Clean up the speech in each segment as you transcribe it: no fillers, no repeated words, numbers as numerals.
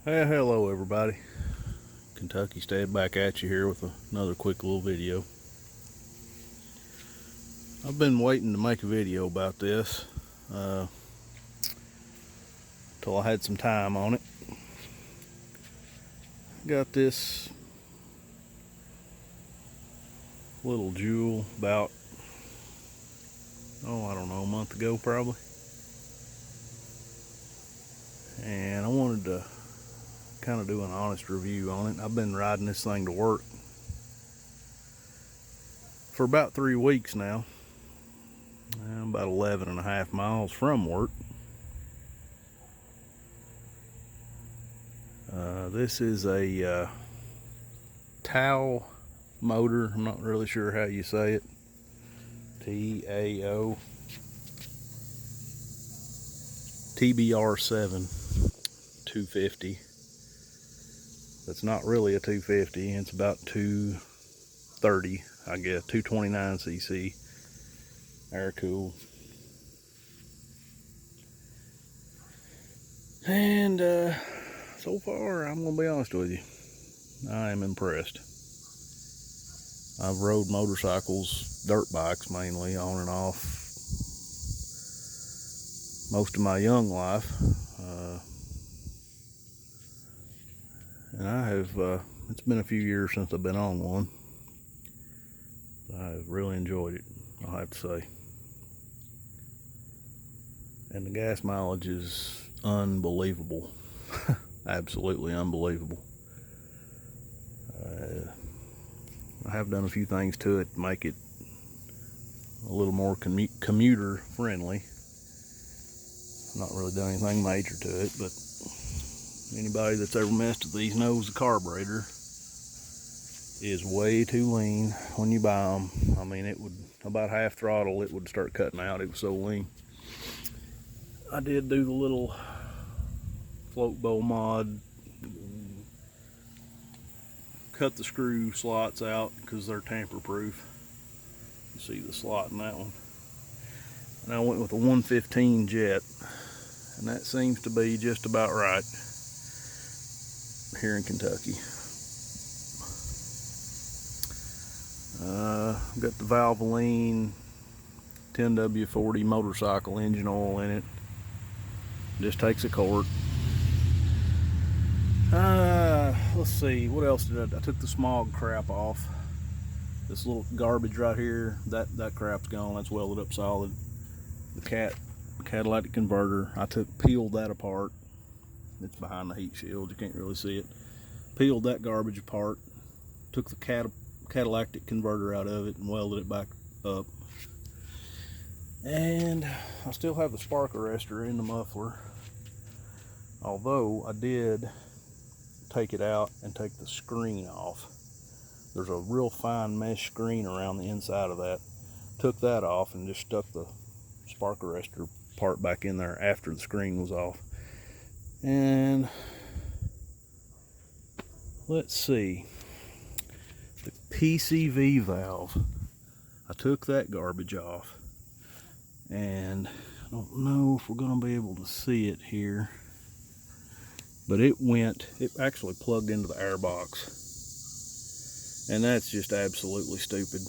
Hey, hello everybody. Kentucky State back at you here with another quick little video. I've been waiting to make a video about this till I had some time on it. Got this little jewel about, I don't know, a month ago probably. And I wanted to kind of do an honest review on it. I've been riding this thing to work for about 3 weeks now. I'm about 11.5 miles from work. This is a Tao motor. I'm not really sure how you say it. Tao TBR7 250. That's not really a 250. It's about 230, I guess. 229cc air cooled. And so far, I'm gonna be honest with you, I am impressed. I've rode motorcycles, dirt bikes mainly, on and off most of my young life, and I have. It's been a few years since I've been on one. I've really enjoyed it, I'll have to say. And the gas mileage is unbelievable. Absolutely unbelievable. I have done a few things to it to make it a little more commuter friendly. Not really done anything major to it, but anybody that's ever messed with these knows the carburetor is way too lean when you buy them. I mean, it would, about half throttle, it would start cutting out. It was so lean. I did do the little float bowl mod, cut the screw slots out because they're tamper proof. You see the slot in that one. And I went with a 115 jet, and that seems to be just about right here in Kentucky. Got the Valvoline 10W40 motorcycle engine oil in it. Just takes a quart. Let's see, what else did I took the smog crap off. This little garbage right here, that crap's gone. That's welded up solid. The catalytic converter, I peeled that apart. It's behind the heat shield, you can't really see it. Peeled that garbage apart, took the catalytic converter out of it and welded it back up. And I still have the spark arrestor in the muffler, although I did take it out and take the screen off. There's a real fine mesh screen around the inside of that. Took that off and just stuck the spark arrestor part back in there after the screen was off. And let's see, the PCV valve, I took that garbage off, and I don't know if we're going to be able to see it here, but it actually plugged into the air box. And that's just absolutely stupid.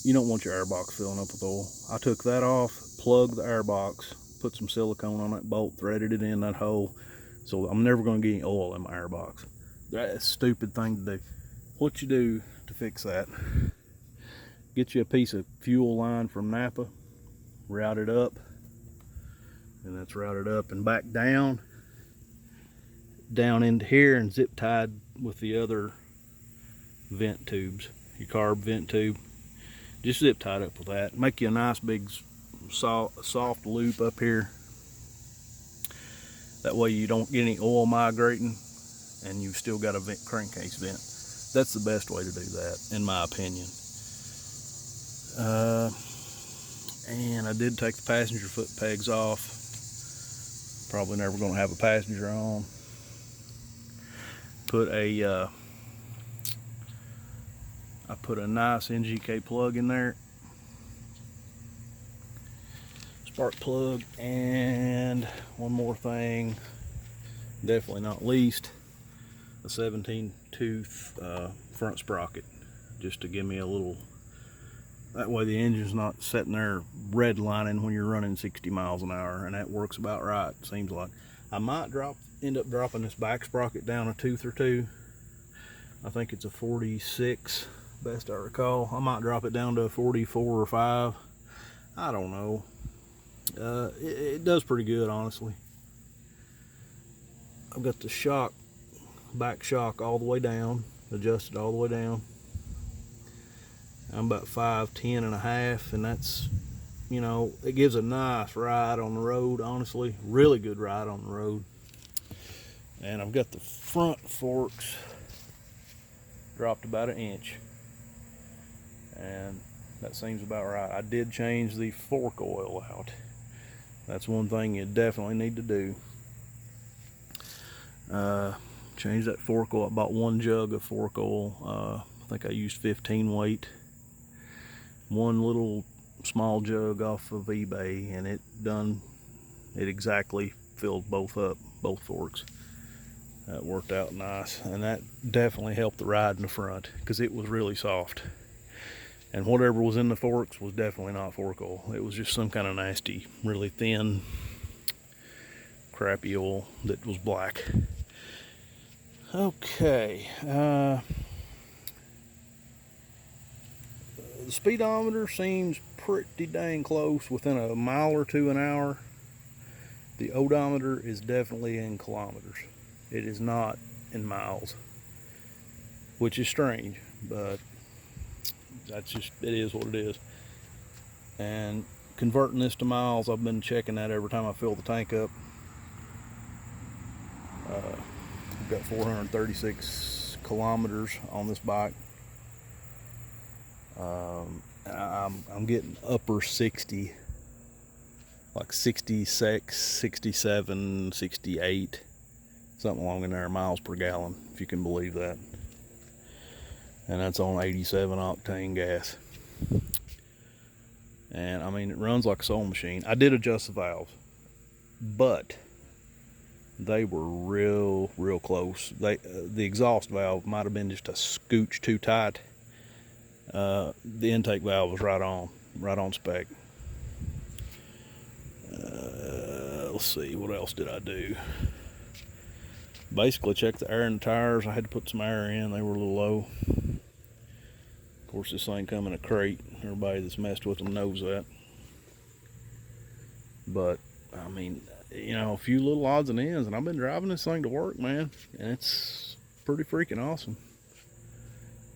You don't want your air box filling up with oil. I took that off, plugged the air box, put some silicone on that bolt, threaded it in that hole, so I'm never going to get any oil in my air box. That's a stupid thing to do. What you do to fix that, get you a piece of fuel line from Napa, route it up, and that's routed up and back down into here and zip tied with the other vent tubes, your carb vent tube. Just zip tied up with that. Make you a nice big soft loop up here. That way you don't get any oil migrating and you've still got a crankcase vent. That's the best way to do that, in my opinion. And I did take the passenger foot pegs off. Probably never going to have a passenger on. I put a nice NGK plug in there, spark plug, and one more thing, definitely not least, a 17 tooth front sprocket, just to give me a little, that way the engine's not sitting there redlining when you're running 60 miles an hour, and that works about right, seems like. I might end up dropping this back sprocket down a tooth or two. I think it's a 46, best I recall. I might drop it down to a 44 or 5. I don't know. It does pretty good, honestly. I've got the shock, back shock all the way down, adjusted all the way down. I'm about 5'10" and a half, and that's, you know, it gives a nice ride on the road, honestly. Really good ride on the road. And I've got the front forks dropped about 1 inch, and that seems about right. I did change the fork oil out. That's one thing you definitely need to do. Change that fork oil. I bought 1 jug of fork oil. I think I used 15 weight. 1 little small jug off of eBay, and it exactly filled both up, both forks. That worked out nice, and that definitely helped the ride in the front, because it was really soft. And whatever was in the forks was definitely not fork oil. It was just some kind of nasty, really thin, crappy oil that was black. Okay. The speedometer seems pretty dang close, within a mile or 2 an hour. The odometer is definitely in kilometers. It is not in miles, which is strange, but that's just, it is what it is. And converting this to miles, I've been checking that every time I fill the tank up. I've got 436 kilometers on this bike. I'm getting upper 60, like 66, 67, 68, something along in there, miles per gallon, if you can believe that. And that's on 87 octane gas. And I mean, it runs like a sewing machine. I did adjust the valves, but they were real close. The exhaust valve might have been just a scooch too tight. The intake valve was right on spec. Let's see, what else did I do? Basically checked the air in the tires. I had to put some air in, they were a little low. Of course, this thing come in a crate. Everybody that's messed with them knows that. But I mean, you know, a few little odds and ends, and I've been driving this thing to work, man, and it's pretty freaking awesome.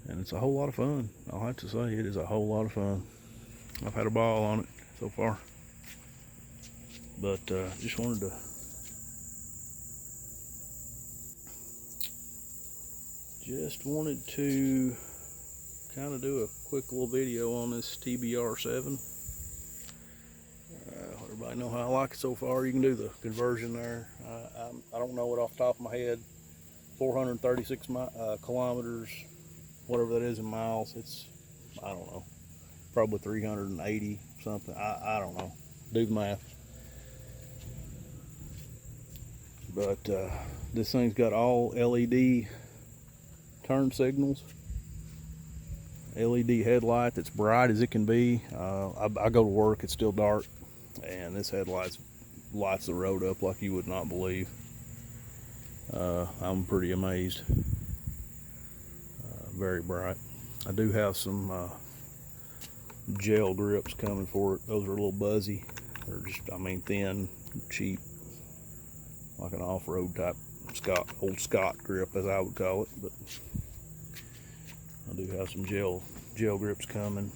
And it's a whole lot of fun. I'll have to say, it is a whole lot of fun. I've had a ball on it so far. But just wanted to kind of do a quick little video on this TBR7. Everybody know how I like it so far. You can do the conversion there. I don't know it off the top of my head. 436 kilometers, whatever that is in miles. It's, I don't know, probably 380 something. I don't know. Do the math. But this thing's got all LED turn signals. LED headlight that's bright as it can be. I go to work, it's still dark, and this headlight lights the road up like you would not believe. I'm pretty amazed. Very bright. I do have some gel grips coming for it. Those are a little buzzy. They're just, I mean, thin, cheap, like an off-road type old Scott grip, as I would call it. But I do have some gel grips coming.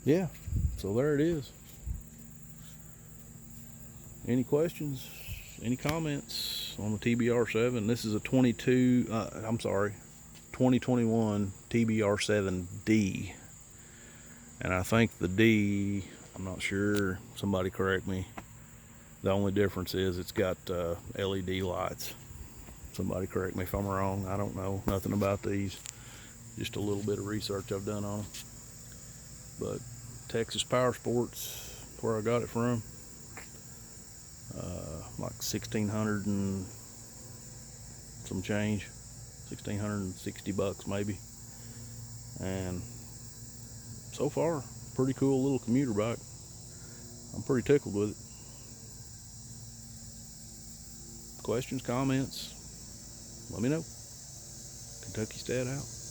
Yeah, so there it is. Any questions? Any comments on the TBR7? This is a 2021 TBR7D. And I think the D, I'm not sure, somebody correct me. The only difference is it's got LED lights. Somebody correct me if I'm wrong. I don't know nothing about these. Just a little bit of research I've done on them. But Texas Power Sports, where I got it from. like 1,600 and some change, 1,660 bucks maybe. And so far, pretty cool little commuter bike. I'm pretty tickled with it. Questions, comments, let me know. Kentucky Stat out.